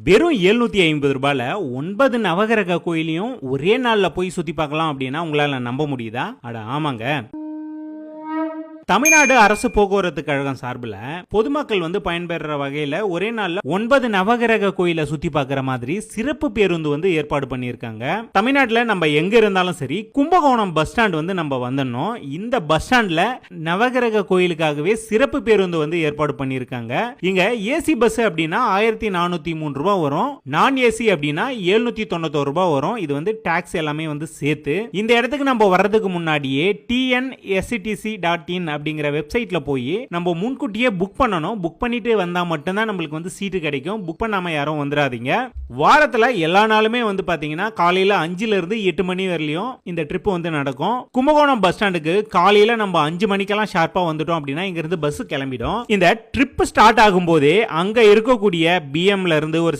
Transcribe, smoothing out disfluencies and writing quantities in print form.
வெறும் 750 ரூபாயில 9 நவகிரக கோயிலையும் ஒரே நாள்ல போய் சுத்தி பார்க்கலாம் அப்படின்னா உங்களால நம்ப முடியுதா? அட ஆமாங்க. தமிழ்நாடு அரசு போக்குவரத்து கழகம் சார்பில் பொதுமக்கள் பயன்பெற வகையில் ஒரே நாள்ல 9 நவகிரக கோயிலை சுத்தி பார்க்குற மாதிரி சிறப்பு பேருந்து ஏற்பாடு பண்ணியிருக்காங்க. தமிழ்நாட்டில் நம்ம எங்க இருந்தாலும் சரி, கும்பகோணம் பஸ் ஸ்டாண்ட் நம்ம வந்துடணும். இந்த பஸ் ஸ்டாண்ட்ல நவகிரக கோயிலுக்காகவே சிறப்பு பேருந்து ஏற்பாடு பண்ணியிருக்காங்க. இங்க ஏசி பஸ் அப்படின்னா 1403 ரூபாய் வரும், நான் ஏசி அப்படின்னா 791 ரூபாய் வரும். இது டாக்ஸ் எல்லாமே சேர்த்து. இந்த இடத்துக்கு நம்ம வர்றதுக்கு முன்னாடியே tnsctc.in அப்படிங்கிற வெப்சைட்ல போய் நம்ம முன்கூட்டியே புக் பண்ணணும். புக் பண்ணிட்டு வந்தா மட்டும்தான் நம்மளுக்கு சீட்டு கிடைக்கும். புக் பண்ணாம யாரும் வந்துடாதீங்க. வாரத்துல எல்லா நாளுமே பாத்தீங்கன்னா காலையில 5ல இருந்து 8 மணி வரையிலும் இந்த ட்ரிப் நடக்கும். கும்பகோணம் பஸ் ஸ்டாண்டுக்கு காலையில நம்ம 5 மணிக்கெல்லாம் ஷார்ப்பா வந்துட்டோம் அப்படின்னா இங்க இருந்து பஸ் கிளம்பிடும். இந்த ட்ரிப் ஸ்டார்ட் ஆகும் போதே அங்க இருக்கக்கூடிய பிஎம்ல இருந்து ஒரு சில